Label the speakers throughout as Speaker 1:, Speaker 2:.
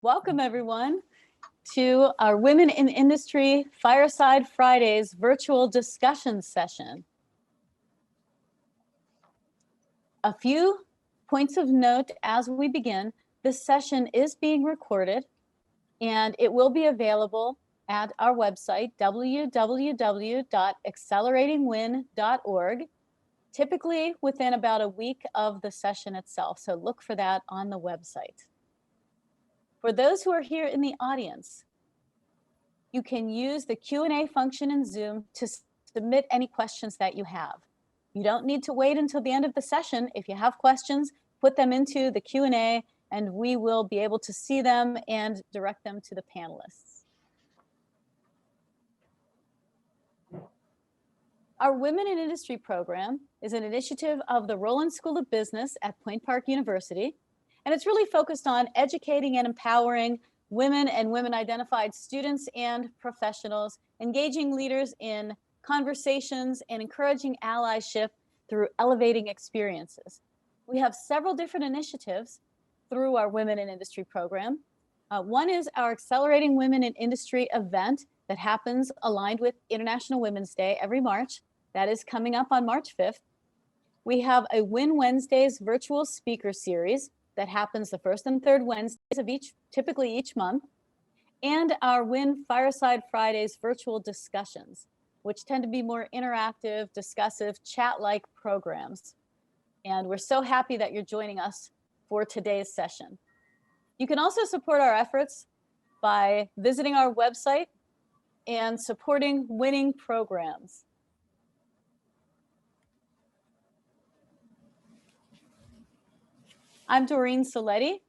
Speaker 1: Welcome everyone to our Women in Industry Fireside Fridays virtual discussion session. A few points of note as we begin. This session is being recorded and it will be available at our website, www.acceleratingwin.org, typically within about a week of the session itself. So look for that on the website. For those who are here in the audience, you can use the Q&A function in Zoom to submit any questions that you have. You don't need to wait until the end of the session. If you have questions, put them into the Q&A and we will be able to see them and direct them to the panelists. Our Women in Industry program is an initiative of the Roland School of Business at Point Park University. And it's really focused on educating and empowering women and women-identified students and professionals, engaging leaders in conversations and encouraging allyship through elevating experiences. We have several different initiatives through our Women in Industry program. One is our Accelerating Women in Industry event that happens aligned with International Women's Day every March. That is coming up on March 5th. We have a Win Wednesdays virtual speaker series that happens the first and third Wednesdays of typically each month, and our Win Fireside Fridays virtual discussions, which tend to be more interactive, discussive, chat-like programs. And we're so happy that you're joining us for today's session. You can also support our efforts by visiting our website and supporting winning programs. I'm Doreen Soletti,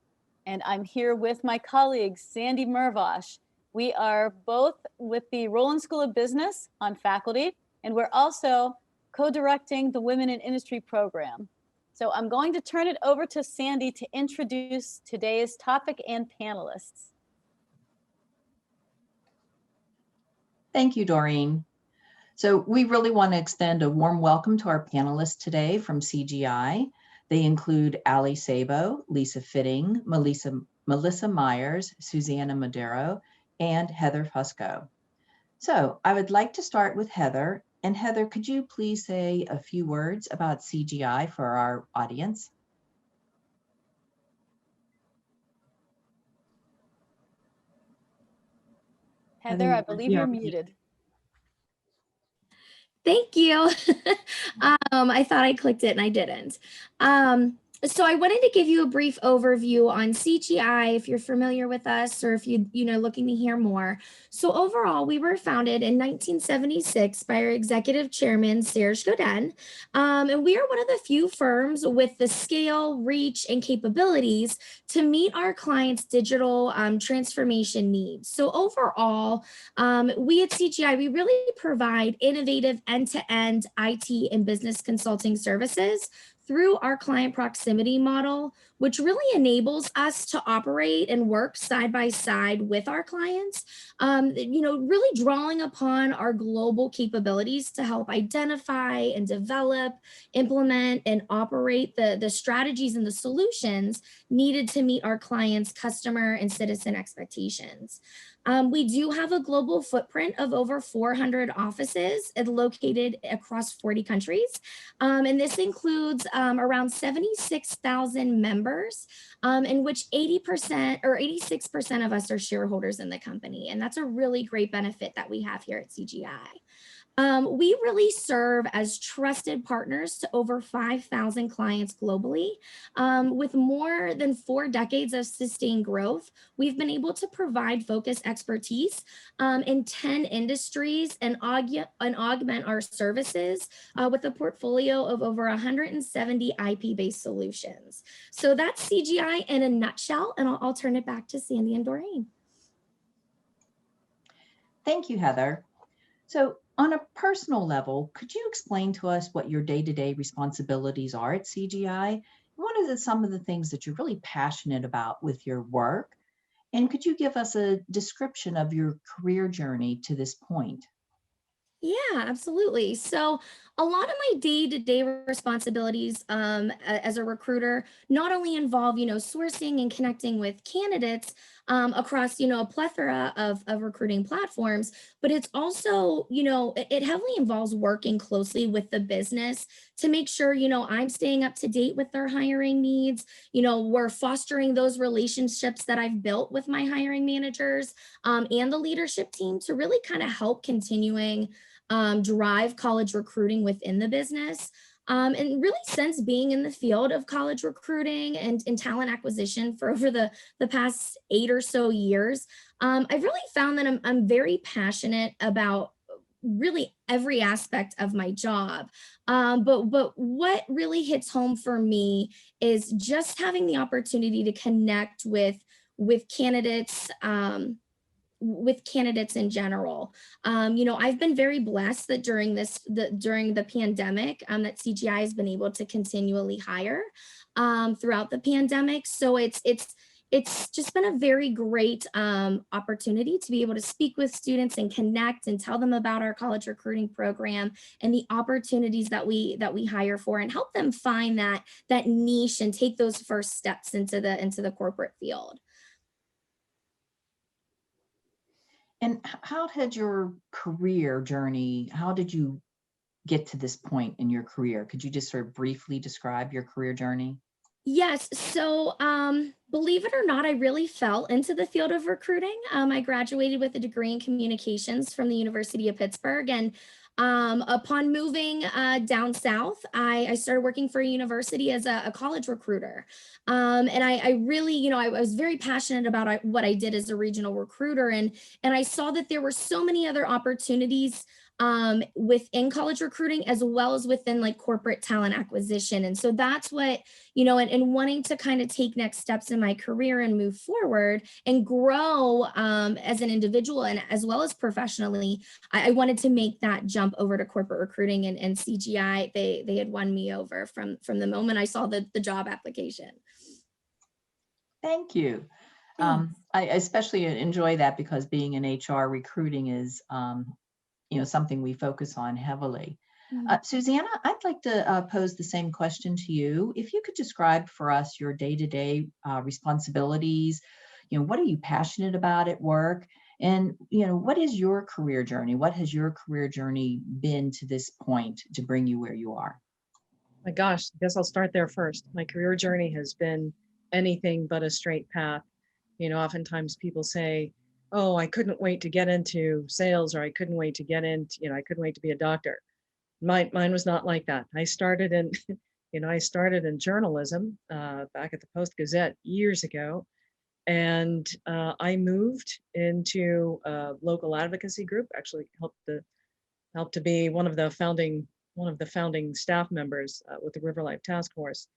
Speaker 1: and I'm here with my colleague, Sandy Mervosh. We are both with the Roland School of Business on faculty, and we're also co-directing the Women in Industry program. So I'm going to turn it over to Sandy to introduce today's topic and panelists.
Speaker 2: Thank you, Doreen. So we really want to extend a warm welcome to our panelists today from CGI. They include Allie Sabo, Lisa Fitting, Melissa Myers, Suzanna Maduro, and Heather Fusko. So I would like to start with Heather. And Heather, could you please say a few words about CGI for our audience?
Speaker 1: Heather, I believe you're muted.
Speaker 3: Thank you. I thought I clicked it and I didn't. So I wanted to give you a brief overview on CGI, if you're familiar with us or if you're looking to hear more. So overall, we were founded in 1976 by our executive chairman, Serge Godin. And we are one of the few firms with the scale, reach, and capabilities to meet our clients' digital transformation needs. So overall, we at CGI, we really provide innovative end-to-end IT and business consulting services through our client proximity model, which really enables us to operate and work side by side with our clients, really drawing upon our global capabilities to help identify and develop, implement, and operate the strategies and the solutions needed to meet our clients' customer and citizen expectations. We do have a global footprint of over 400 offices located across 40 countries. And this includes around 76,000 members, in which 80% or 86% of us are shareholders in the company. And that's a really great benefit that we have here at CGI. We really serve as trusted partners to over 5,000 clients globally. With more than 4 decades of sustained growth, we've been able to provide focused expertise in 10 industries and augment our services with a portfolio of over 170 IP-based solutions. So that's CGI in a nutshell, and I'll turn it back to Sandy and Doreen.
Speaker 2: Thank you, Heather. So on a personal level, could you explain to us what your day-to-day responsibilities are at CGI? What are some of the things that you're really passionate about with your work? And could you give us a description of your career journey to this point?
Speaker 3: Yeah, absolutely. So a lot of my day-to-day responsibilities as a recruiter not only involve, sourcing and connecting with candidates across, a plethora of recruiting platforms, but it's also, it heavily involves working closely with the business to make sure, I'm staying up to date with their hiring needs. We're fostering those relationships that I've built with my hiring managers and the leadership team to really kind of help continuing drive college recruiting within the business. And really, since being in the field of college recruiting and talent acquisition for over the past 8 or so years, I've really found that I'm very passionate about really every aspect of my job. But what really hits home for me is just having the opportunity to connect with candidates. With candidates in general. I've been very blessed that during the pandemic, that CGI has been able to continually hire throughout the pandemic. So it's just been a very great opportunity to be able to speak with students and connect and tell them about our college recruiting program and the opportunities that we hire for, and help them find that niche and take those first steps into the corporate field.
Speaker 2: And how had your career journey, how did you get to this point in your career? Could you just sort of briefly describe your career journey?
Speaker 3: Yes. So, believe it or not, I really fell into the field of recruiting. I graduated with a degree in communications from the University of Pittsburgh. And upon moving down south, I started working for a university as a college recruiter. And I really, I was very passionate about what I did as a regional recruiter. And I saw that there were so many other opportunities within college recruiting as well as within like corporate talent acquisition. And so that's what, and wanting to kind of take next steps in my career and move forward and grow as an individual and as well as professionally, I wanted to make that jump over to corporate recruiting, and CGI, they had won me over from the moment I saw the job application.
Speaker 2: Thank you. I especially enjoy that because being in HR, recruiting is something we focus on heavily. Suzanna, I'd like to pose the same question to you. If you could describe for us your day-to-day responsibilities, what are you passionate about at work? And, what is your career journey? What has your career journey been to this point to bring you where you are?
Speaker 4: My gosh, I guess I'll start there first. My career journey has been anything but a straight path. Oftentimes people say, oh, I couldn't wait to get into sales, or I couldn't wait to get into, I couldn't wait to be a doctor. Mine was not like that. I started in, I started in journalism back at the Post-Gazette years ago. And I moved into a local advocacy group, actually helped to be one of the founding staff members with the River Life Task Force.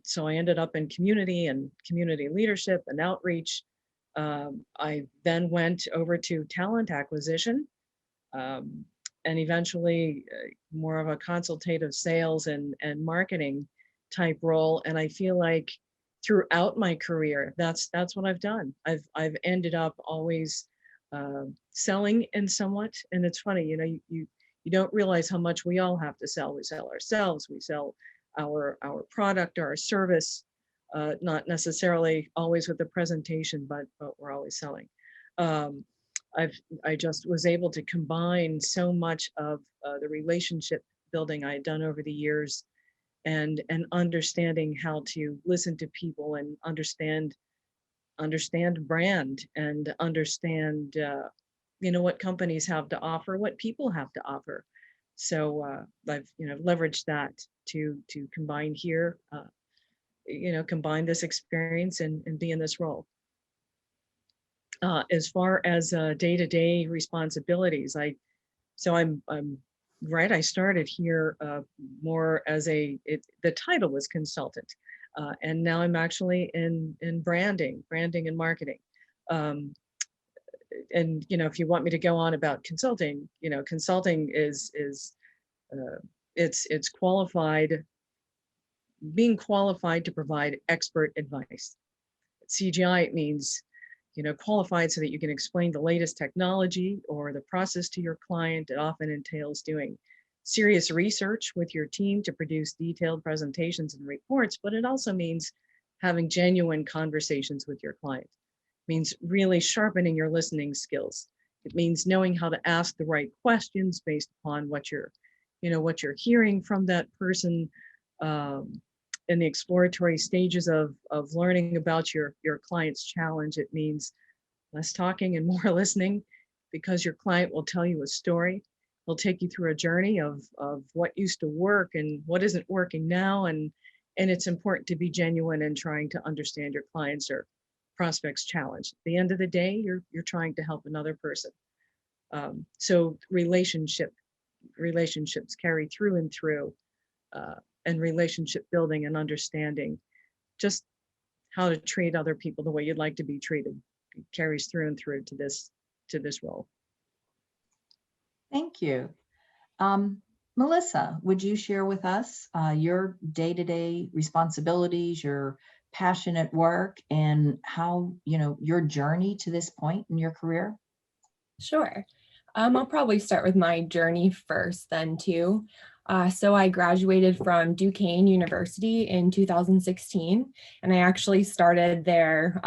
Speaker 4: So I ended up in community and community leadership and outreach. I then went over to talent acquisition and eventually more of a consultative sales and marketing type role. And I feel like throughout my career, that's what I've done. I've ended up always selling in somewhat. And it's funny, you don't realize how much we all have to sell. We sell ourselves, we sell our product or our service. Not necessarily always with the presentation, but we're always selling. I just was able to combine so much of the relationship building I had done over the years, and understanding how to listen to people and understand brand and understand what companies have to offer, what people have to offer. So I've leveraged that to combine here. Combine this experience and be in this role. As far as day-to-day responsibilities, I'm right. I started here more as the title was consultant, and now I'm actually in branding and marketing. And if you want me to go on about consulting, consulting is it's qualified. Being qualified to provide expert advice. At CGI, it means, qualified so that you can explain the latest technology or the process to your client. It often entails doing serious research with your team to produce detailed presentations and reports, but it also means having genuine conversations with your client. It means really sharpening your listening skills. It means knowing how to ask the right questions based upon what you're hearing from that person, in the exploratory stages of learning about your client's challenge. It means less talking and more listening, because your client will tell you a story. They'll take you through a journey of what used to work and what isn't working now. And it's important to be genuine in trying to understand your clients or prospects' challenge. At the end of the day, you're trying to help another person. So relationships carry through and through, and relationship building and understanding just how to treat other people the way you'd like to be treated carries through and through to this role.
Speaker 2: Thank you. Melissa, would you share with us your day-to-day responsibilities, your passion at work, and how, your journey to this point in your career?
Speaker 5: Sure. I'll probably start with my journey first then too. So I graduated from Duquesne University in 2016, and I actually started there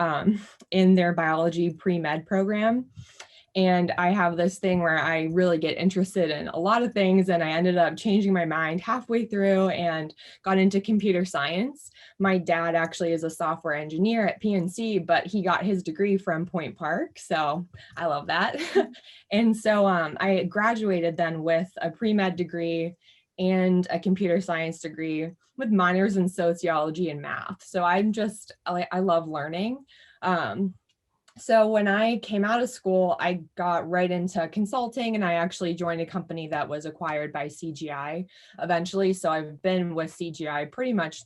Speaker 5: in their biology pre-med program. And I have this thing where I really get interested in a lot of things, and I ended up changing my mind halfway through and got into computer science. My dad actually is a software engineer at PNC, but he got his degree from Point Park, so I love that. And so I graduated then with a pre-med degree and a computer science degree with minors in sociology and math. So I love learning. So when I came out of school, I got right into consulting, and I actually joined a company that was acquired by CGI eventually. So I've been with CGI pretty much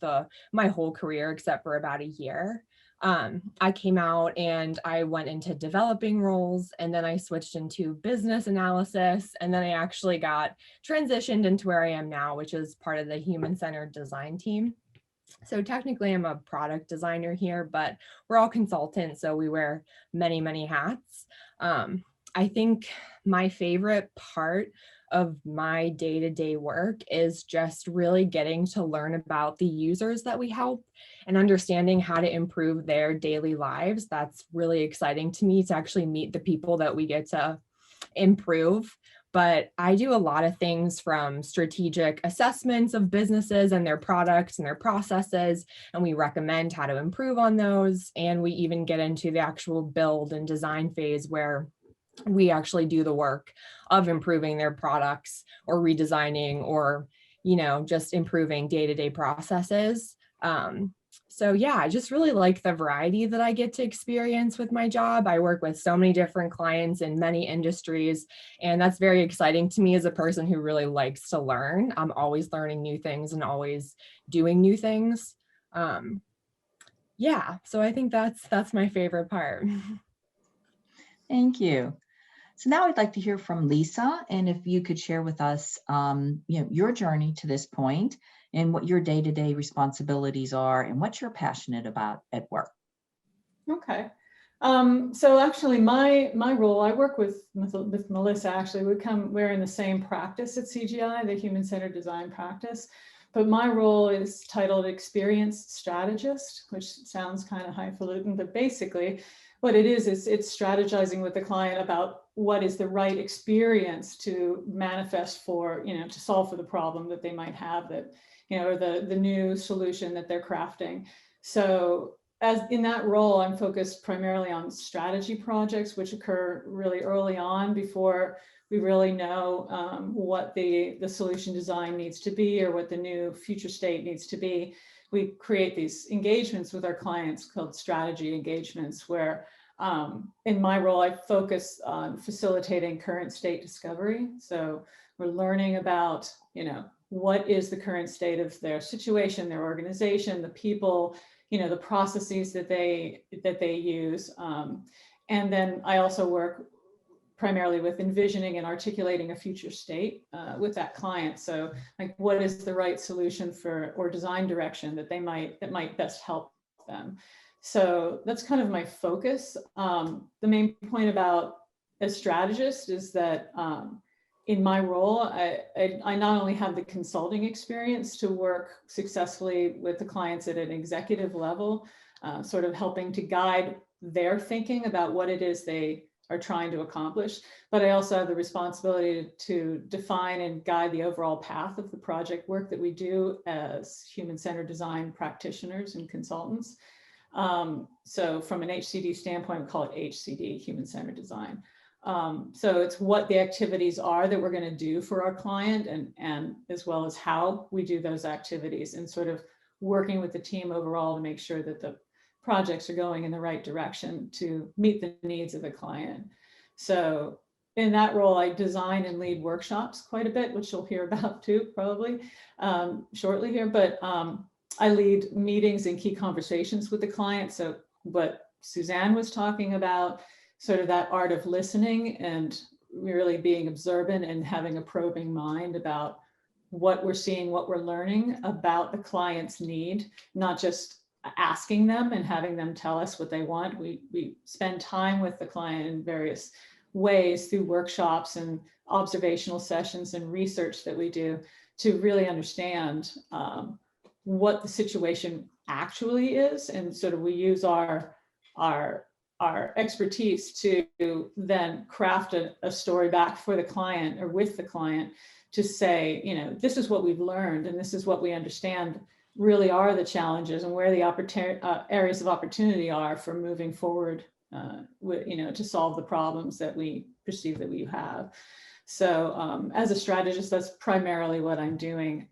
Speaker 5: my whole career, except for about a year. I came out and I went into developing roles, and then I switched into business analysis, and then I actually got transitioned into where I am now, which is part of the human-centered design team. So technically I'm a product designer here, but we're all consultants, so we wear many, many hats. I think my favorite part of my day-to-day work is just really getting to learn about the users that we help and understanding how to improve their daily lives. That's really exciting to me, to actually meet the people that we get to improve. But I do a lot of things, from strategic assessments of businesses and their products and their processes, and we recommend how to improve on those. And we even get into the actual build and design phase, where we actually do the work of improving their products or redesigning or, just improving day-to-day processes. So yeah, I just really like the variety that I get to experience with my job. I work with so many different clients in many industries, and that's very exciting to me as a person who really likes to learn. I'm always learning new things and always doing new things. Yeah, so I think that's my favorite part.
Speaker 2: Thank you. So now I'd like to hear from Lisa, and if you could share with us, your journey to this point and what your day-to-day responsibilities are and what you're passionate about at work.
Speaker 6: Okay. So actually my role, I work with Melissa, actually. We're in the same practice at CGI, the human-centered design practice. But my role is titled Experience Strategist, which sounds kind of highfalutin, but basically what it is it's strategizing with the client about what is the right experience to manifest for, to solve for the problem that they might have, that, or the new solution that they're crafting. So as in that role, I'm focused primarily on strategy projects, which occur really early on before we really know what the solution design needs to be or what the new future state needs to be. We create these engagements with our clients called strategy engagements, where in my role, I focus on facilitating current state discovery. So we're learning about, what is the current state of their situation, their organization, the people, the processes that they use. And then I also work primarily with envisioning and articulating a future state with that client. So like, what is the right solution or design direction that might best help them? So that's kind of my focus. The main point about a strategist is that in my role, I not only have the consulting experience to work successfully with the clients at an executive level, sort of helping to guide their thinking about what it is they are trying to accomplish, but I also have the responsibility to define and guide the overall path of the project work that we do as human-centered design practitioners and consultants. So from an HCD standpoint, we call it HCD, human-centered design. So it's what the activities are that we're going to do for our client, and as well as how we do those activities, and sort of working with the team overall to make sure that the projects are going in the right direction to meet the needs of the client. So in that role, I design and lead workshops quite a bit, which you'll hear about too, probably shortly here, but I lead meetings and key conversations with the client. So what Suzanne was talking about, sort of that art of listening and really being observant and having a probing mind about what we're seeing, what we're learning about the client's need, not just asking them and having them tell us what they want. We spend time with the client in various ways through workshops and observational sessions and research that we do to really understand what the situation actually is. And sort of we use our expertise to then craft a story back for the client or with the client to say, you know, this is what we've learned and this is what we understand really are the challenges and where the areas of opportunity are for moving forward with, you know, to solve the problems that we perceive that we have. So as a strategist, that's primarily what I'm doing.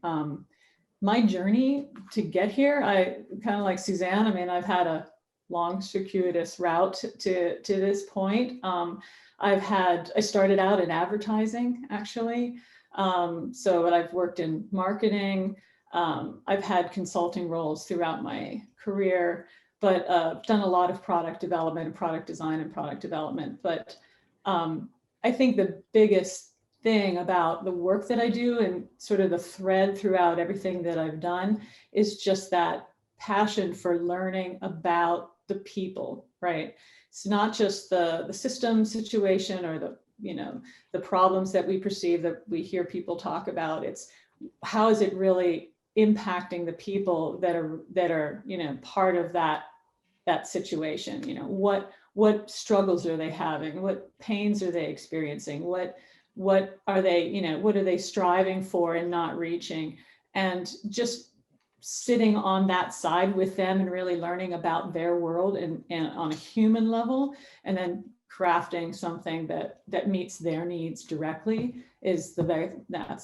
Speaker 6: My journey to get here, I kind of like Suzanne, I mean, I've had a long circuitous route to this point. I started out in advertising actually. But I've worked in marketing. I've had consulting roles throughout my career, but done a lot of product development and product design and product development. But I think the biggest thing about the work that I do and sort of the thread throughout everything that I've done is just that passion for learning about the people, right? It's not just the system situation or the problems that we perceive that we hear people talk about. It's how is it really impacting the people that are part of that situation. What struggles are they having? What pains are they experiencing? What are they, what are they striving for and not reaching? And just sitting on that side with them and really learning about their world and on a human level, and then crafting something that meets their needs directly that's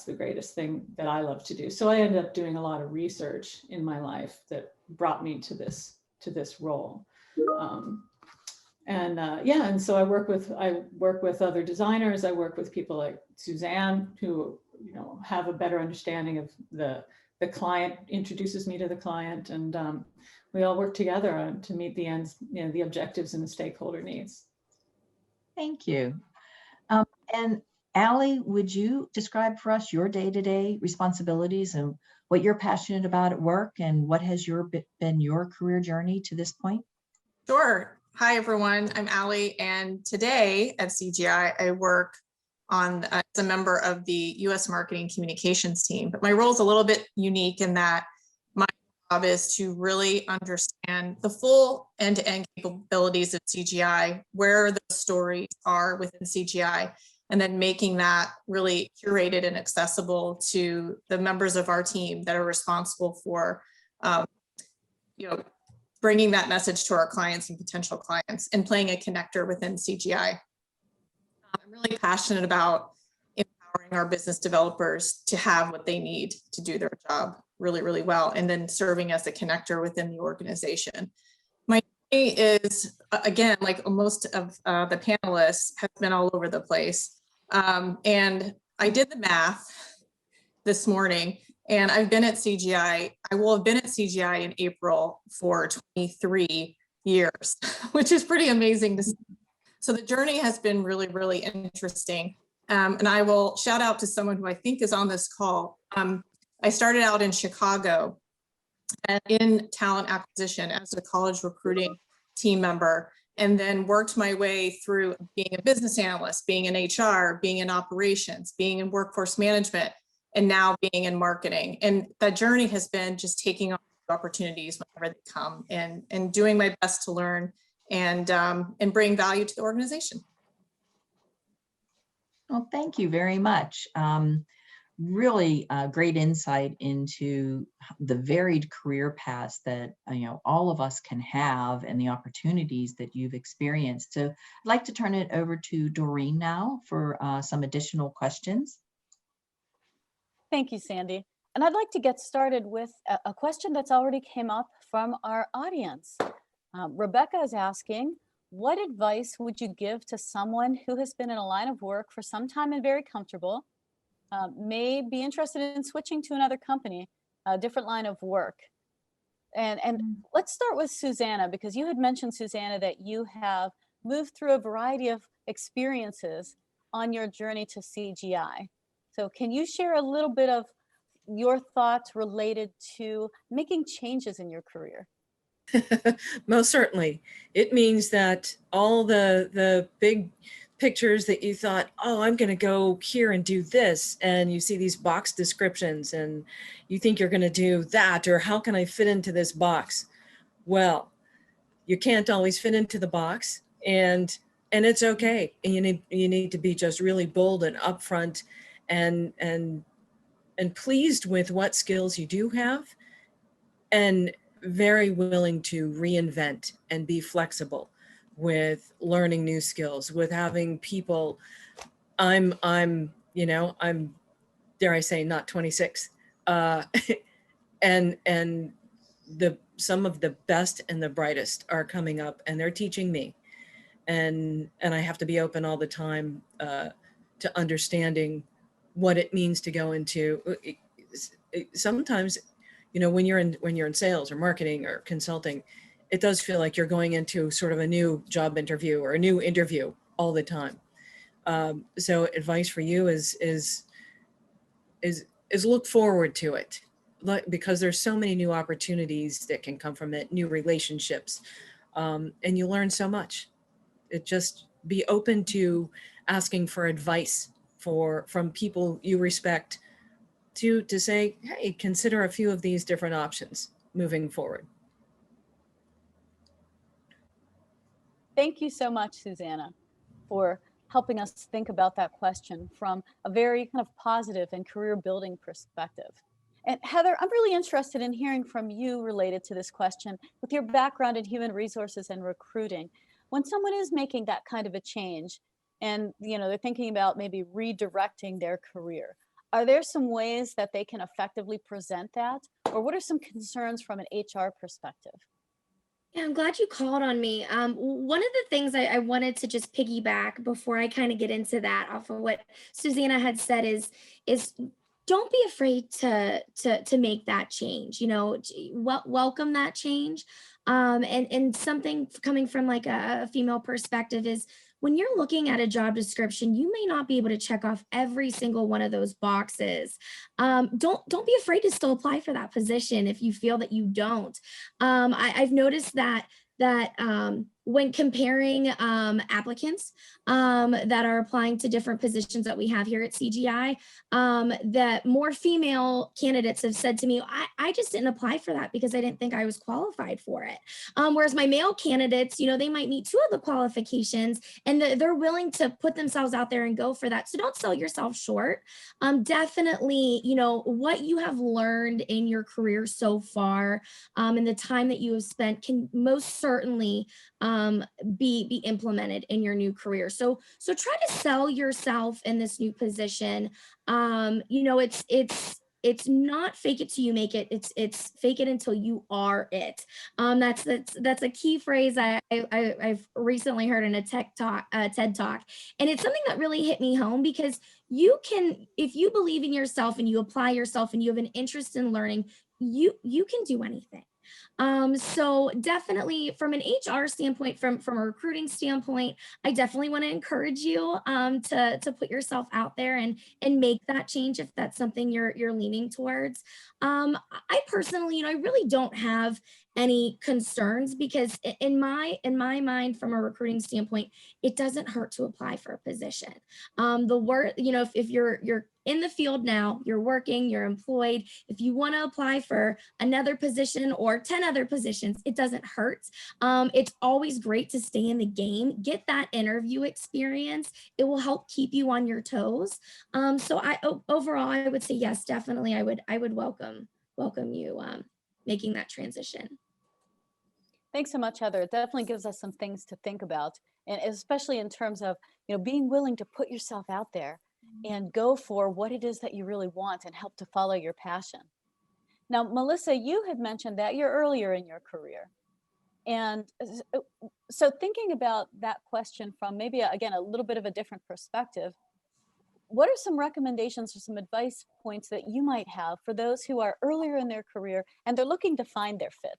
Speaker 6: the greatest thing that I love to do. So I ended up doing a lot of research in my life that brought me to this role. And so I work with other designers. I work with people like Suzanne, who have a better understanding of the client, introduces me to the client, and we all work together to meet the ends, the objectives and the stakeholder needs.
Speaker 2: Thank you. And Allie, would you describe for us your day-to-day responsibilities and what you're passionate about at work, and what has been your career journey to this point?
Speaker 7: Sure. Hi, everyone. I'm Allie, and today at CGI, I work as a member of the U.S. Marketing Communications team. But my role is a little bit unique in that my job is to really understand the full end-to-end capabilities of CGI, where the stories are within CGI, and then making that really curated and accessible to the members of our team that are responsible for, bringing that message to our clients and potential clients and playing a connector within CGI. I'm really passionate about empowering our business developers to have what they need to do their job really, really well, and then serving as a connector within the organization. My journey is, again, like most of the panelists, has been all over the place. And I did the math this morning, and I've been at CGI. I will have been at CGI in April for 23 years, which is pretty amazing to see. So the journey has been really, really interesting. And I will shout out to someone who I think is on this call. I started out in Chicago and in talent acquisition as a college recruiting team member. and then worked my way through being a business analyst, being in HR, being in operations, being in workforce management, and now being in marketing. And that journey has been just taking on opportunities whenever they come, and doing my best to learn and bring value to the organization.
Speaker 2: Well, thank you very much. Really great insight into the varied career paths that all of us can have, and the opportunities that you've experienced. So I'd like to turn it over to Doreen now for some additional questions.
Speaker 1: Thank you, Sandy. And I'd like to get started with a question that's already came up from our audience. Rebecca is asking, what advice would you give to someone who has been in a line of work for some time and very comfortable, may be interested in switching to another company, a different line of work? And let's start with Suzanna, because you had mentioned, Suzanna, that you have moved through a variety of experiences on your journey to CGI. So can you share a little bit of your thoughts related to making changes in your career?
Speaker 4: Most certainly. It means that all the big pictures that you thought, oh, I'm going to go here and do this, and you see these box descriptions and you think you're going to do that, or how can I fit into this box? Well, you can't always fit into the box, and it's okay. And you need to be just really bold and upfront and pleased with what skills you do have, and very willing to reinvent and be flexible with learning new skills, with having people. I'm dare I say, not 26, and some of the best and the brightest are coming up, and they're teaching me, and I have to be open all the time to understanding what it means to go into. Sometimes, when you're in sales or marketing or consulting, it does feel like you're going into sort of a new job interview or a new interview all the time. So advice for you is look forward to it, because there's so many new opportunities that can come from it, new relationships, and you learn so much. It just be open to asking for advice from people you respect, to say, hey, consider a few of these different options moving forward.
Speaker 1: Thank you so much, Suzanna, for helping us think about that question from a very kind of positive and career building perspective. And Heather, I'm really interested in hearing from you related to this question, with your background in human resources and recruiting. When someone is making that kind of a change, and they're thinking about maybe redirecting their career, are there some ways that they can effectively present that? Or what are some concerns from an HR perspective?
Speaker 3: Yeah, I'm glad you called on me. One of the things I wanted to just piggyback before I kind of get into that, off of what Susanna had said, is don't be afraid to make that change. Welcome that change. And something coming from like a female perspective is, when you're looking at a job description, you may not be able to check off every single one of those boxes. Don't be afraid to still apply for that position if you feel that you don't. I've noticed that when comparing applicants that are applying to different positions that we have here at CGI, that more female candidates have said to me, I just didn't apply for that because I didn't think I was qualified for it. Whereas my male candidates, they might meet two of the qualifications, and they're willing to put themselves out there and go for that. So don't sell yourself short. Definitely, what you have learned in your career so far, and the time that you have spent can most certainly be implemented in your new career. So try to sell yourself in this new position. It's not fake it till you make it. It's fake it until you are it. That's a key phrase I've recently heard in a TED Talk, and it's something that really hit me home, because you can, if you believe in yourself and you apply yourself and you have an interest in learning, you can do anything. So definitely from an HR standpoint, from a recruiting standpoint, I definitely want to encourage you to put yourself out there and make that change if that's something you're leaning towards. I personally, I really don't have any concerns, because in my mind, from a recruiting standpoint, it doesn't hurt to apply for a position. The word, if you're in the field now, you're working, you're employed, if you want to apply for another position or 10 other positions, it doesn't hurt. It's always great to stay in the game, get that interview experience. It will help keep you on your toes. So overall, I would say yes, definitely. I would welcome you making that transition.
Speaker 1: Thanks so much, Heather. It definitely gives us some things to think about, and especially in terms of, being willing to put yourself out there and go for what it is that you really want and help to follow your passion. Now, Melissa, you had mentioned that you're earlier in your career. And so thinking about that question from maybe, again, a little bit of a different perspective, what are some recommendations or some advice points that you might have for those who are earlier in their career and they're looking to find their fit?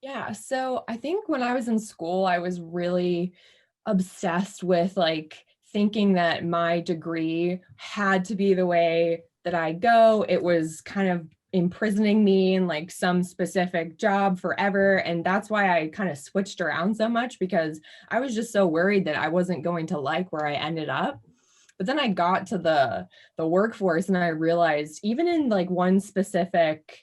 Speaker 5: Yeah, so I think when I was in school, I was really obsessed with thinking that my degree had to be the way that I go. It was kind of imprisoning me in some specific job forever. And that's why I kind of switched around so much, because I was just so worried that I wasn't going to like where I ended up. But then I got to the workforce and I realized even in one specific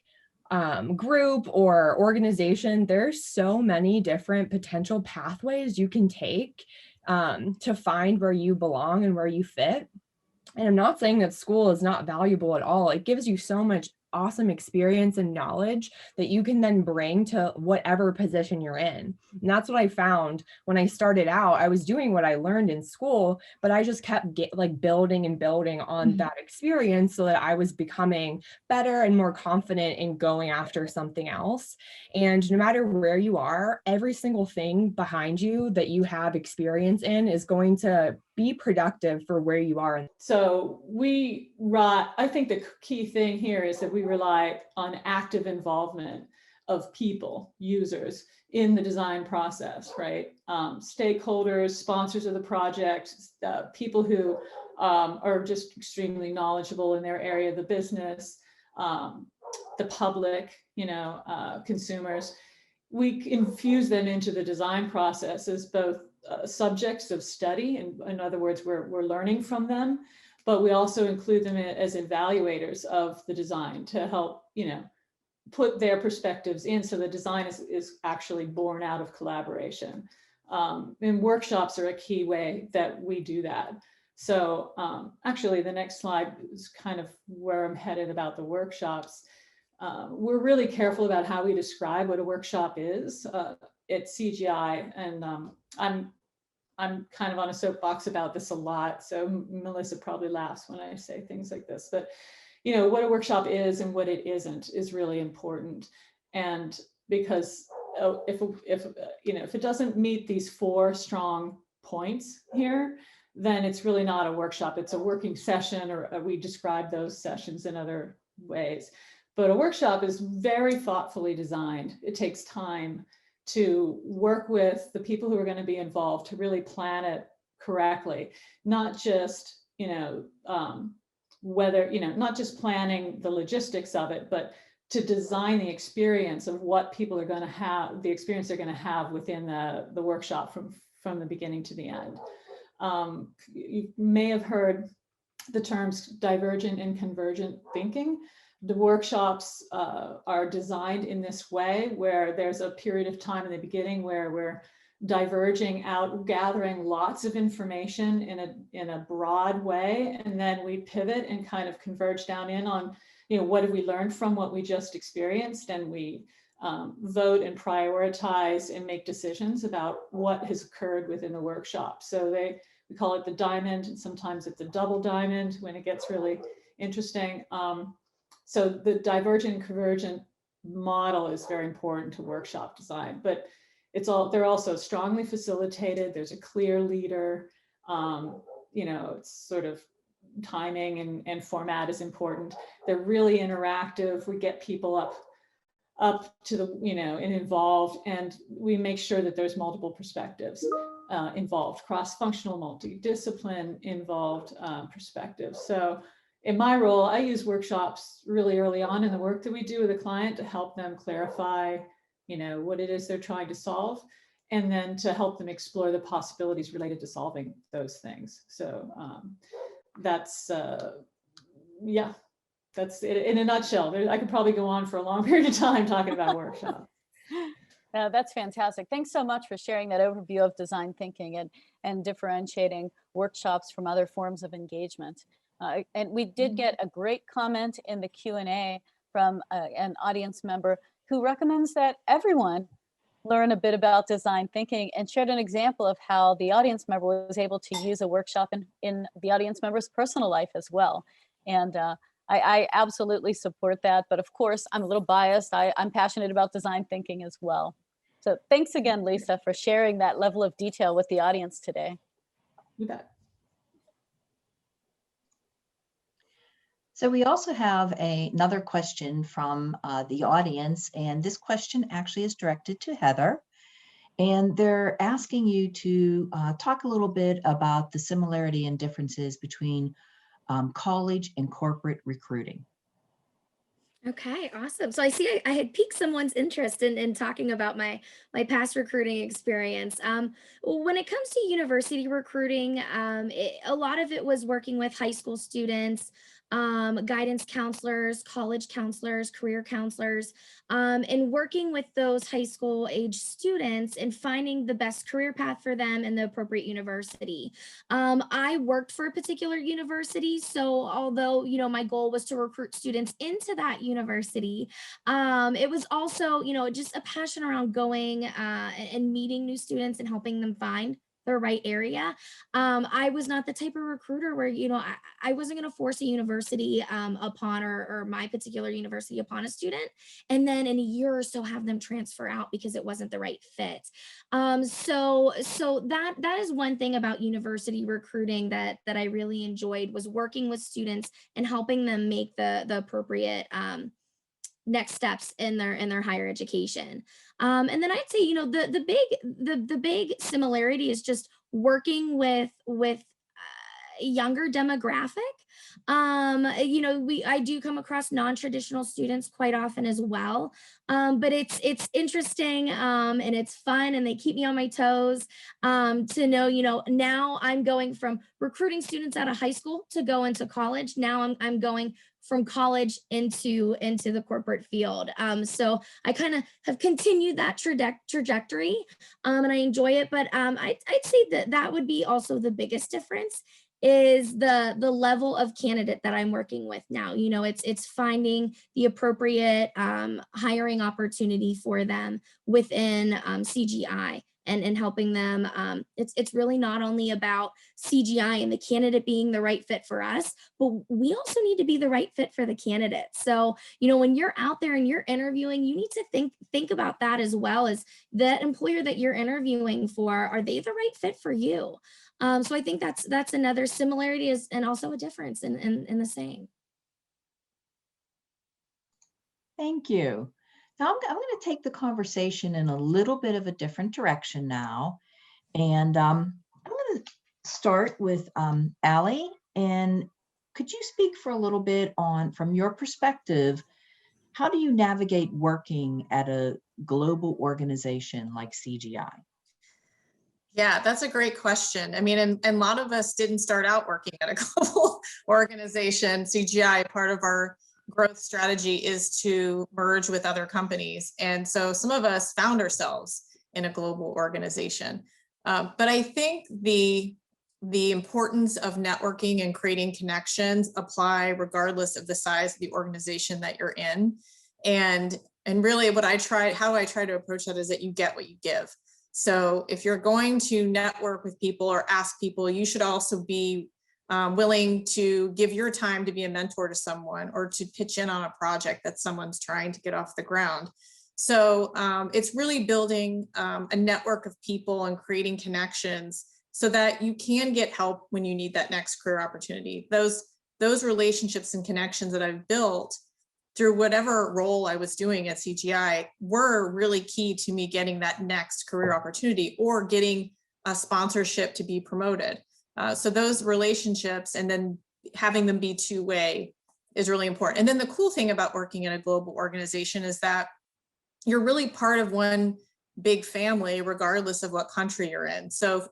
Speaker 5: group or organization, there's so many different potential pathways you can take to find where you belong and where you fit. And I'm not saying that school is not valuable at all. It gives you so much awesome experience and knowledge that you can then bring to whatever position you're in. And that's what I found when I started out. I was doing what I learned in school, but I just kept building and building on that experience so that I was becoming better and more confident in going after something else. And no matter where you are, every single thing behind you that you have experience in is going to be productive for where you are.
Speaker 6: So I think the key thing here is that we rely on active involvement of people, users in the design process, right? Stakeholders, sponsors of the project, people who are just extremely knowledgeable in their area of the business, the public, consumers. We infuse them into the design process as both subjects of study, and in other words, we're learning from them, but we also include them as evaluators of the design to help, put their perspectives in, so the design is actually born out of collaboration. And workshops are a key way that we do that. So actually, the next slide is kind of where I'm headed about the workshops. We're really careful about how we describe what a workshop is at CGI, and I'm kind of on a soapbox about this a lot, so Melissa probably laughs when I say things like this, but what a workshop is and what it isn't is really important. And because if it doesn't meet these 4 strong points here, then it's really not a workshop. It's a working session, or we describe those sessions in other ways. But a workshop is very thoughtfully designed. It takes time to work with the people who are going to be involved to really plan it correctly, not just, not just planning the logistics of it, but to design the experience of what people are going to have, the experience they're going to have within the workshop from the beginning to the end. You may have heard the terms divergent and convergent thinking. The workshops are designed in this way, where there's a period of time in the beginning where we're diverging out, gathering lots of information in a broad way, and then we pivot and kind of converge down in on, what have we learned from what we just experienced, and we vote and prioritize and make decisions about what has occurred within the workshop. So we call it the diamond, and sometimes it's a double diamond when it gets really interesting. So the divergent convergent model is very important to workshop design, but they're also strongly facilitated. There's a clear leader. It's sort of timing and format is important. They're really interactive. We get people up to the, and involved, and we make sure that there's multiple perspectives involved, cross-functional, multidiscipline involved perspectives. So in my role, I use workshops really early on in the work that we do with a client to help them clarify, what it is they're trying to solve, and then to help them explore the possibilities related to solving those things. So that's it in a nutshell. I could probably go on for a long period of time talking about workshops.
Speaker 1: That's fantastic. Thanks so much for sharing that overview of design thinking and differentiating workshops from other forms of engagement. And we did get a great comment in the Q&A from an audience member who recommends that everyone learn a bit about design thinking, and shared an example of how the audience member was able to use a workshop in the audience member's personal life as well. And I absolutely support that. But of course, I'm a little biased. I'm passionate about design thinking as well. So thanks again, Lisa, for sharing that level of detail with the audience today.
Speaker 6: You bet.
Speaker 2: So we also have another question from the audience, and this question actually is directed to Heather. And they're asking you to talk a little bit about the similarity and differences between college and corporate recruiting.
Speaker 3: Okay, awesome. So I see I had piqued someone's interest in talking about my past recruiting experience. When it comes to university recruiting, a lot of it was working with high school students, guidance counselors, college counselors, career counselors, and working with those high school age students and finding the best career path for them in the appropriate university. I worked for a particular university, so although my goal was to recruit students into that university, it was also just a passion around going and meeting new students and helping them find the right area. I was not the type of recruiter where I wasn't going to force a university upon or my particular university upon a student, and then in a year or so have them transfer out because it wasn't the right fit. So that is one thing about university recruiting that I really enjoyed, was working with students and helping them make the appropriate next steps in their higher education. And then I'd say, the big similarity is just working with a younger demographic. I do come across non-traditional students quite often as well. But it's interesting and it's fun, and they keep me on my toes to know, now I'm going from recruiting students out of high school to go into college. Now I'm going from college into the corporate field. So I kind of have continued that trajectory, and I enjoy it. But I'd say that would be also the biggest difference, is the level of candidate that I'm working with now. It's finding the appropriate hiring opportunity for them within CGI. And helping them. It's really not only about CGI and the candidate being the right fit for us, but we also need to be the right fit for the candidate. So, when you're out there and you're interviewing, you need to think about that, as well as that employer that you're interviewing for. Are they the right fit for you? So I think that's another similarity and also a difference in the same.
Speaker 2: Thank you. Now I'm going to take the conversation in a little bit of a different direction now. And I'm going to start with Allie. And could you speak for a little bit from your perspective, how do you navigate working at a global organization like CGI?
Speaker 7: Yeah, that's a great question. I mean, and a lot of us didn't start out working at a global organization. CGI, part of our growth strategy is to merge with other companies. And so some of us found ourselves in a global organization. But I think the importance of networking and creating connections apply regardless of the size of the organization that you're in. And really how I try to approach that is that you get what you give. So if you're going to network with people or ask people, you should also be willing to give your time to be a mentor to someone or to pitch in on a project that someone's trying to get off the ground. So it's really building a network of people and creating connections so that you can get help when you need that next career opportunity. Those relationships and connections that I've built through whatever role I was doing at CGI were really key to me getting that next career opportunity or getting a sponsorship to be promoted. So those relationships and then having them be two-way is really important. And then the cool thing about working in a global organization is that you're really part of one big family, regardless of what country you're in. So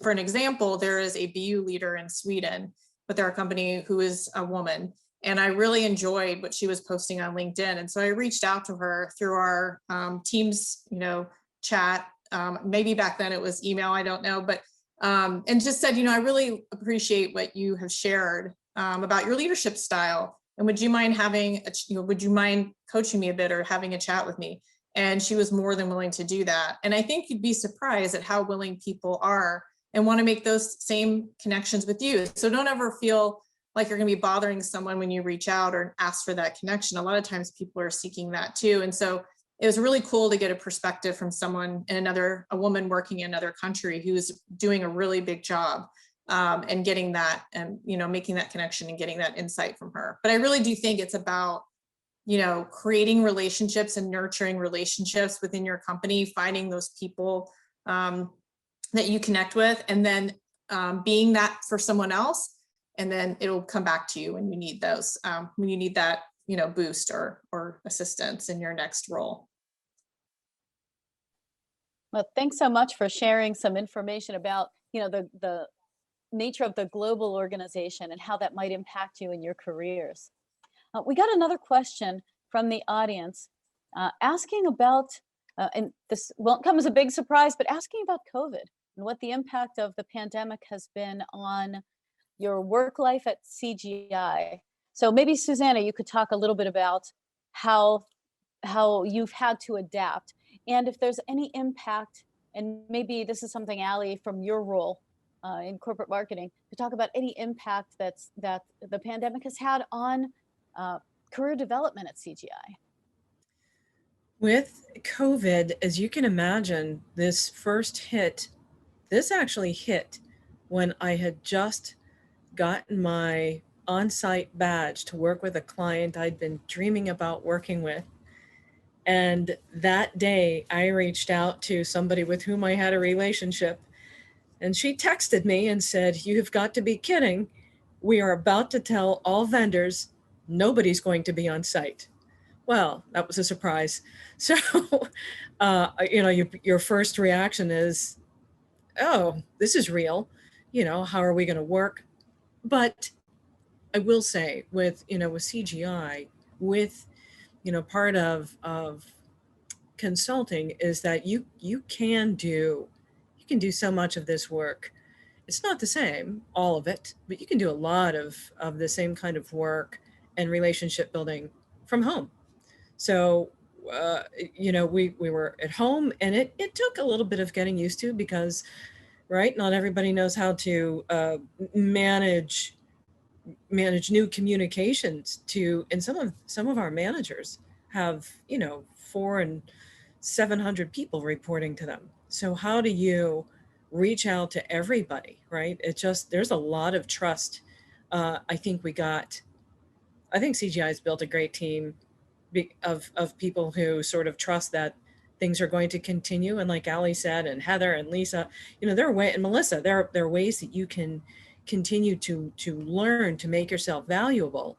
Speaker 7: for an example, there is a BU leader in Sweden, but they're a company who is a woman. And I really enjoyed what she was posting on LinkedIn. And so I reached out to her through our Teams, chat. Maybe back then it was email, I don't know, but and just said, I really appreciate what you have shared about your leadership style. And would you mind would you mind coaching me a bit or having a chat with me? And she was more than willing to do that. And I think you'd be surprised at how willing people are and want to make those same connections with you. So don't ever feel like you're going to be bothering someone when you reach out or ask for that connection. A lot of times people are seeking that too. And so it was really cool to get a perspective from someone in a woman working in another country who's doing a really big job and getting that and, making that connection and getting that insight from her. But I really do think it's about, creating relationships and nurturing relationships within your company, finding those people that you connect with, and then being that for someone else. And then it'll come back to you when you need those, when you need that, boost or assistance in your next role.
Speaker 1: Well, thanks so much for sharing some information about, the nature of the global organization and how that might impact you in your careers. We got another question from the audience asking about, and this won't come as a big surprise, but asking about COVID and what the impact of the pandemic has been on your work life at CGI. So maybe Suzanna, you could talk a little bit about how you've had to adapt, and if there's any impact, and maybe this is something, Allie, from your role in corporate marketing, to talk about any impact that the pandemic has had on career development at CGI.
Speaker 4: With COVID, as you can imagine, this actually hit when I had just gotten my on-site badge to work with a client I'd been dreaming about working with. And that day I reached out to somebody with whom I had a relationship, and she texted me and said, "You've got to be kidding. We are about to tell all vendors nobody's going to be on site." Well, that was a surprise. So, your first reaction is, "Oh, this is real. How are we going to work?" But I will say with CGI, with, part of consulting is that you can do so much of this work. It's not the same, all of it, but you can do a lot of the same kind of work and relationship building from home. So, we were at home, and it took a little bit of getting used to because, right, not everybody knows how to manage new communications and some of our managers have 400 and 700 people reporting to them. So how do you reach out to everybody, right? There's a lot of trust. I think CGI's built a great team of people who sort of trust that things are going to continue. And like Allie said, and Heather and Lisa, and Melissa, there are ways that you can continue to learn to make yourself valuable,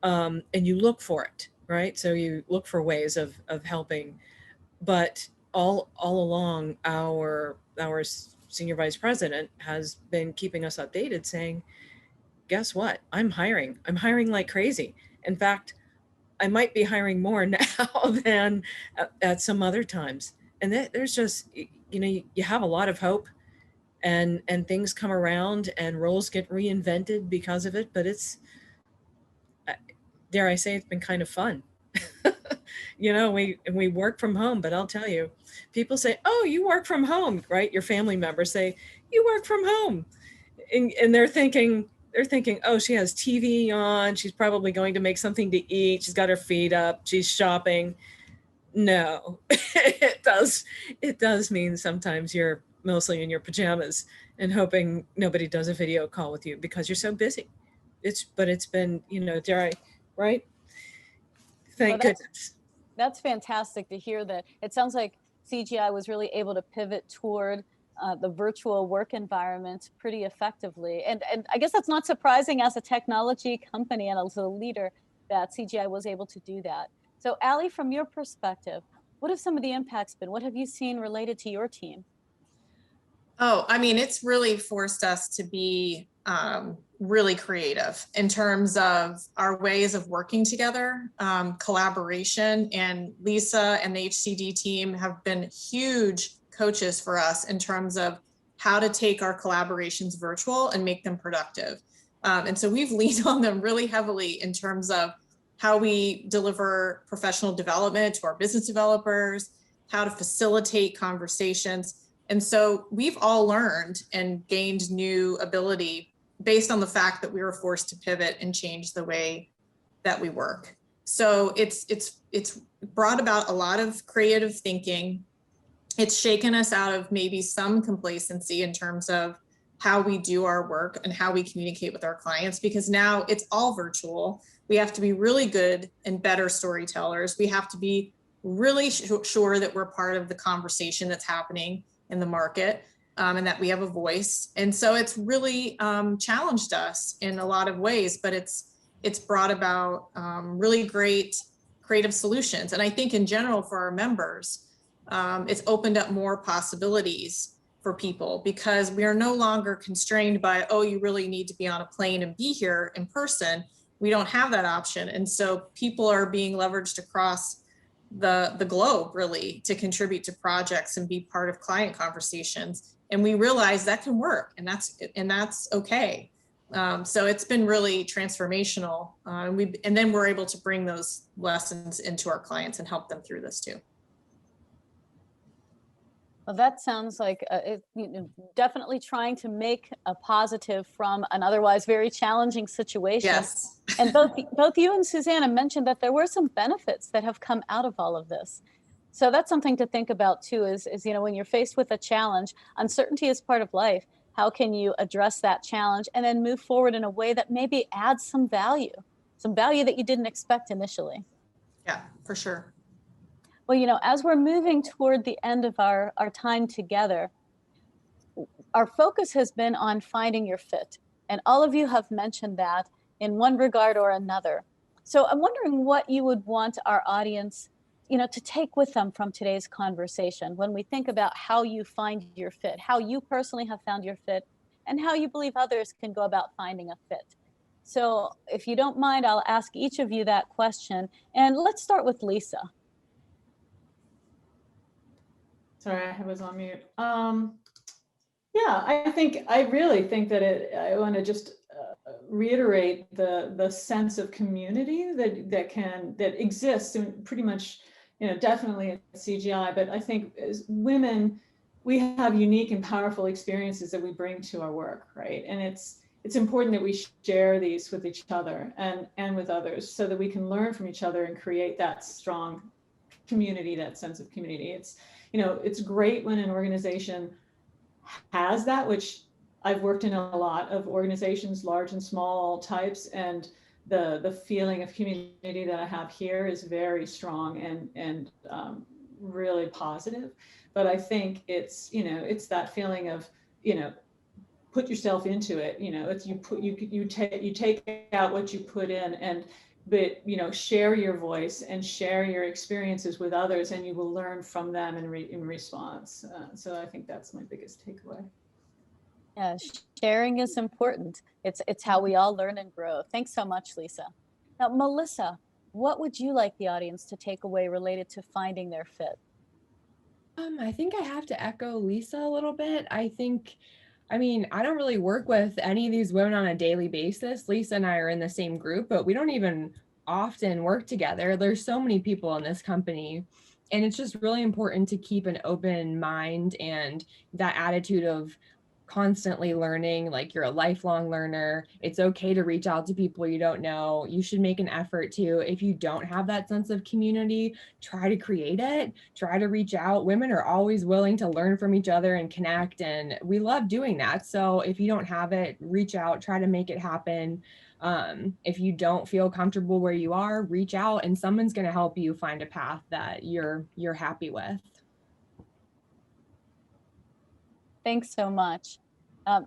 Speaker 4: and you look for it, right? So you look for ways of helping, but all along our senior vice president has been keeping us updated, saying, guess what? I'm hiring like crazy. In fact, I might be hiring more now than at some other times. And there's just, you have a lot of hope, and things come around and roles get reinvented because of it. But it's, dare I say, it's been kind of fun. We work from home, but I'll tell you, people say, "Oh, you work from home," right? Your family members say, "You work from home." And they're thinking, "Oh, she has TV on. She's probably going to make something to eat. She's got her feet up. She's shopping." No, it does mean sometimes you're mostly in your pajamas and hoping nobody does a video call with you because you're so busy. But it's been, right? Thank goodness.
Speaker 1: That's fantastic to hear that. It sounds like CGI was really able to pivot toward the virtual work environment pretty effectively. And I guess that's not surprising as a technology company and as a leader that CGI was able to do that. So Allie, from your perspective, what have some of the impacts been? What have you seen related to your team?
Speaker 7: Oh, I mean, it's really forced us to be really creative in terms of our ways of working together, collaboration. And Lisa and the HCD team have been huge coaches for us in terms of how to take our collaborations virtual and make them productive. And so we've leaned on them really heavily in terms of how we deliver professional development to our business developers, how to facilitate conversations. And so we've all learned and gained new ability based on the fact that we were forced to pivot and change the way that we work. So it's brought about a lot of creative thinking. It's shaken us out of maybe some complacency in terms of how we do our work and how we communicate with our clients, because now it's all virtual. We have to be really good and better storytellers. We have to be really sure that we're part of the conversation that's happening in the market, and that we have a voice. And so it's really challenged us in a lot of ways, but it's brought about really great creative solutions. And I think in general for our members, it's opened up more possibilities for people, because we are no longer constrained by, oh, you really need to be on a plane and be here in person. We don't have that option. And so people are being leveraged across the globe really to contribute to projects and be part of client conversations. And we realize that can work, and that's okay. So it's been really transformational. And then we're able to bring those lessons into our clients and help them through this too.
Speaker 1: Well, that sounds like definitely trying to make a positive from an otherwise very challenging situation.
Speaker 7: Yes.
Speaker 1: And both you and Suzanna mentioned that there were some benefits that have come out of all of this. So that's something to think about too, is when you're faced with a challenge, uncertainty is part of life. How can you address that challenge and then move forward in a way that maybe adds some value that you didn't expect initially?
Speaker 7: Yeah, for sure.
Speaker 1: Well, as we're moving toward the end of our time together, our focus has been on finding your fit. And all of you have mentioned that in one regard or another. So I'm wondering what you would want our audience, to take with them from today's conversation when we think about how you find your fit, how you personally have found your fit, and how you believe others can go about finding a fit. So if you don't mind, I'll ask each of you that question. And let's start with Lisa.
Speaker 6: Sorry, I was on mute. Yeah, I really think that I want to just reiterate the sense of community that exists in pretty much, definitely at CGI. But I think as women, we have unique and powerful experiences that we bring to our work, right? And it's important that we share these with each other and with others, so that we can learn from each other and create that strong community, that sense of community. It's great when an organization has that, which I've worked in a lot of organizations, large and small types, and the feeling of community that I have here is very strong and really positive. But I think it's that feeling of, put yourself into it. It's you take out what you put in, but share your voice and share your experiences with others, and you will learn from them in response. So I think that's my biggest takeaway.
Speaker 1: Yeah, sharing is important. It's how we all learn and grow. Thanks so much, Lisa. Now, Melissa, what would you like the audience to take away related to finding their fit?
Speaker 5: I think I have to echo Lisa a little bit. I don't really work with any of these women on a daily basis. Lisa and I are in the same group, but we don't even often work together. There's so many people in this company, and it's just really important to keep an open mind and that attitude of constantly learning, like you're a lifelong learner. It's okay to reach out to people you don't know. You should make an effort to, if you don't have that sense of community, try to create it, try to reach out. Women are always willing to learn from each other and connect, and we love doing that. So if you don't have it, reach out, try to make it happen. If you don't feel comfortable where you are, reach out, and someone's going to help you find a path that you're happy with.
Speaker 1: Thanks so much.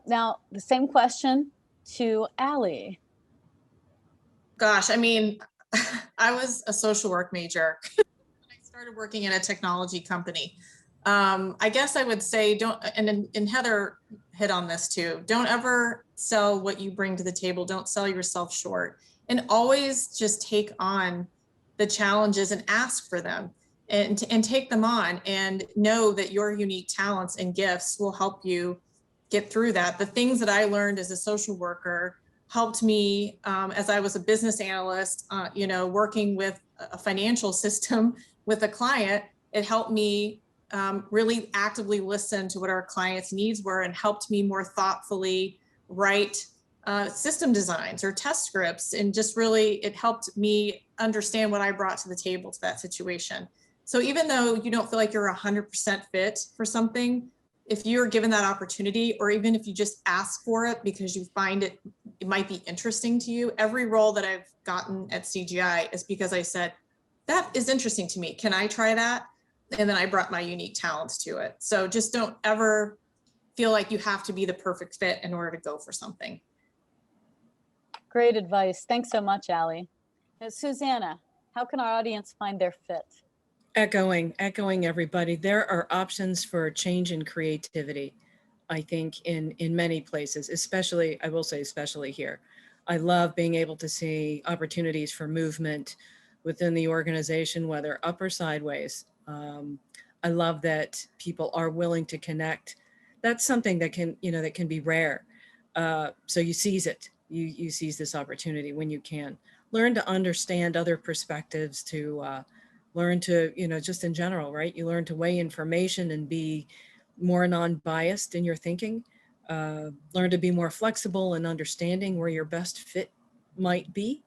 Speaker 1: Now, the same question to Allie.
Speaker 7: Gosh, I mean, I was a social work major. I started working in a technology company. I guess I would say and Heather hit on this too, don't ever sell what you bring to the table. Don't sell yourself short, and always just take on the challenges and ask for them and take them on, and know that your unique talents and gifts will help you get through that. The things that I learned as a social worker helped me as I was a business analyst, working with a financial system with a client. It helped me really actively listen to what our clients' needs were, and helped me more thoughtfully write system designs or test scripts. And just really, it helped me understand what I brought to the table to that situation. So even though you don't feel like you're 100% fit for something, if you're given that opportunity, or even if you just ask for it because you find it might be interesting to you, every role that I've gotten at CGI is because I said, that is interesting to me. Can I try that? And then I brought my unique talents to it. So just don't ever feel like you have to be the perfect fit in order to go for something.
Speaker 1: Great advice. Thanks so much, Allie. Now, Susanna, how can our audience find their fit?
Speaker 4: Echoing everybody, there are options for change and creativity, I think, in many places, especially, I will say, especially here. I love being able to see opportunities for movement within the organization, whether up or sideways. I love that people are willing to connect. That's something that can be rare. So you seize it. You seize this opportunity when you can. Learn to understand other perspectives, to learn to, just in general, right? You learn to weigh information and be more non-biased in your thinking. Learn to be more flexible and understanding where your best fit might be,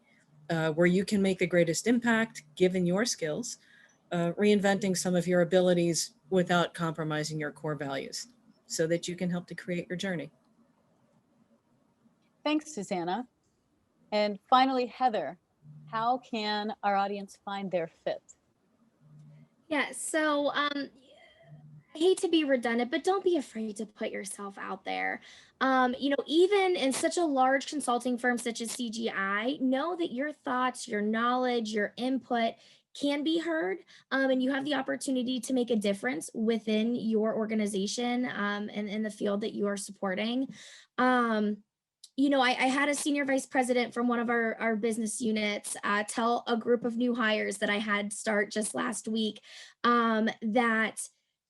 Speaker 4: where you can make the greatest impact given your skills, reinventing some of your abilities without compromising your core values, so that you can help to create your journey.
Speaker 1: Thanks, Susanna. And finally, Heather, how can our audience find their fit?
Speaker 3: Yeah, so I hate to be redundant, but don't be afraid to put yourself out there. Even in such a large consulting firm such as CGI, know that your thoughts, your knowledge, your input can be heard, and you have the opportunity to make a difference within your organization and in the field that you are supporting. I had a senior vice president from one of our business units tell a group of new hires that I had start just last week that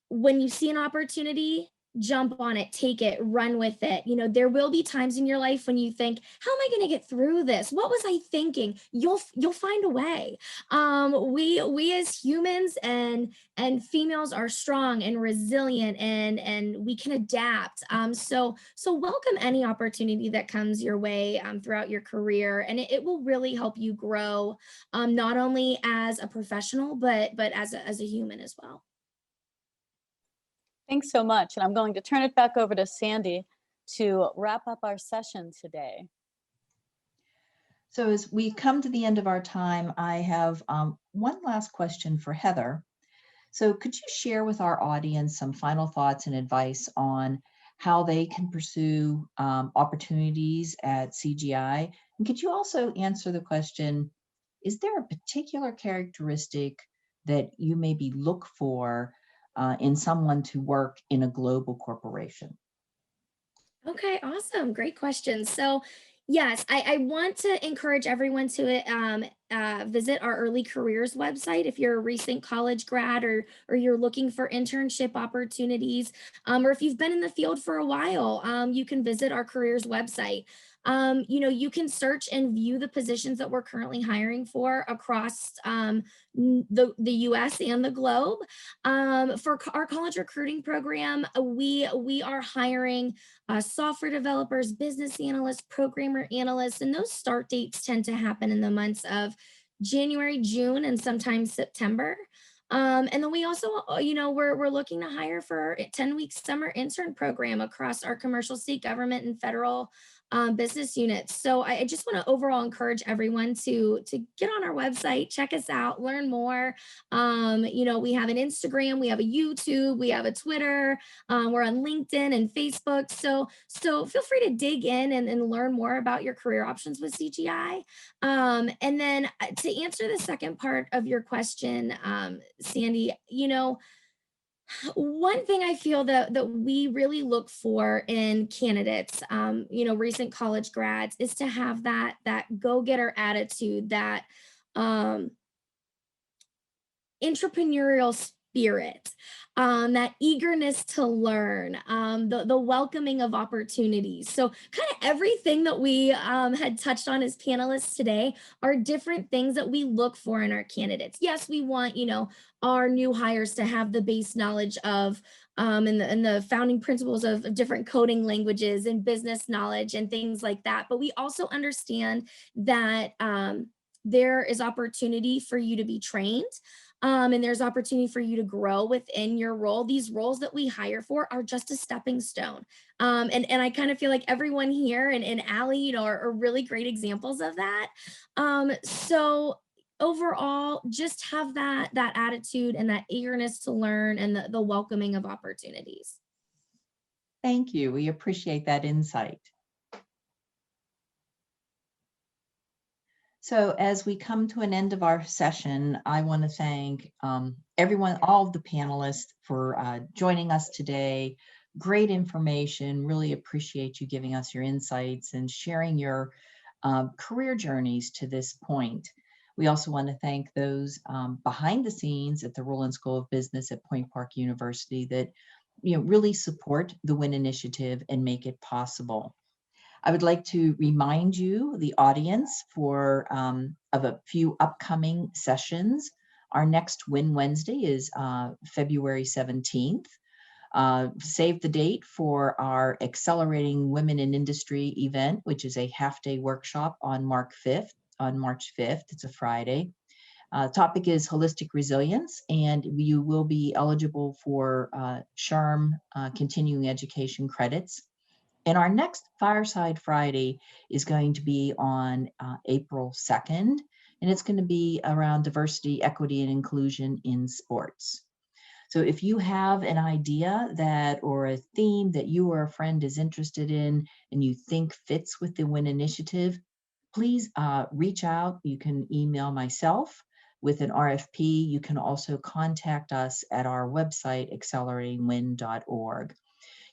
Speaker 3: when you see an opportunity, jump on it, take it, run with it. There will be times in your life when you think, how am I going to get through this? What was I thinking? You'll find a way. We as humans and females are strong and resilient, and we can adapt. So welcome any opportunity that comes your way throughout your career, and it will really help you grow, not only as a professional, but as a human as well.
Speaker 1: Thanks so much. And I'm going to turn it back over to Sandy to wrap up our session today.
Speaker 2: So as we come to the end of our time, I have one last question for Heather. So could you share with our audience some final thoughts and advice on how they can pursue opportunities at CGI? And could you also answer the question, is there a particular characteristic that you maybe look for in someone to work in a global corporation?
Speaker 3: Okay, awesome. Great question. So yes, I want to encourage everyone to visit our early careers website if you're a recent college grad, or you're looking for internship opportunities, or if you've been in the field for a while, you can visit our careers website. You can search and view the positions that we're currently hiring for across the US and the globe. For our college recruiting program, we are hiring software developers, business analysts, programmer analysts, and those start dates tend to happen in the months of January, June, and sometimes September. And then we also, we're looking to hire for a 10-week summer intern program across our commercial, state government, and federal business units. So I just want to overall encourage everyone to get on our website, check us out, learn more. We have an Instagram, we have a YouTube, we have a Twitter, we're on LinkedIn and Facebook. So feel free to dig in and learn more about your career options with CGI. And then to answer the second part of your question, Sandy, one thing I feel that we really look for in candidates, recent college grads, is to have that go-getter attitude, that entrepreneurial spirit, that eagerness to learn, the welcoming of opportunities. So kind of everything that we had touched on as panelists today are different things that we look for in our candidates. Yes, we want, our new hires to have the base knowledge of and the founding principles of different coding languages and business knowledge and things like that. But we also understand that there is opportunity for you to be trained. And there's opportunity for you to grow within your role. These roles that we hire for are just a stepping stone. And I kind of feel like everyone here and Allie, are really great examples of that. So overall, just have that attitude and that eagerness to learn and the welcoming of opportunities.
Speaker 2: Thank you. We appreciate that insight. So as we come to an end of our session, I want to thank everyone, all of the panelists for joining us today. Great information. Really appreciate you giving us your insights and sharing your career journeys to this point. We also want to thank those behind the scenes at the Roland School of Business at Point Park University that really support the WIN initiative and make it possible. I would like to remind you, the audience, of a few upcoming sessions. Our next WIN Wednesday is February 17th. Save the date for our Accelerating Women in Industry event, which is a half-day workshop on March 5th. It's a Friday. Topic is holistic resilience, and you will be eligible for SHRM continuing education credits. And our next Fireside Friday is going to be on April 2nd, and it's going to be around diversity, equity, and inclusion in sports. So if you have an idea or a theme that you or a friend is interested in and you think fits with the WIN initiative, please reach out. You can email myself with an RFP. You can also contact us at our website, acceleratingwin.org.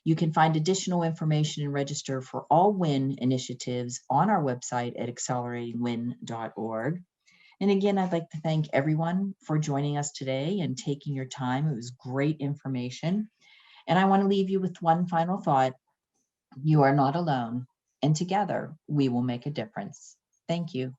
Speaker 2: You can find additional information and register for all WIN initiatives on our website at acceleratingwin.org. And again, I'd like to thank everyone for joining us today and taking your time. It was great information. And I want to leave you with one final thought. You are not alone, and together we will make a difference. Thank you.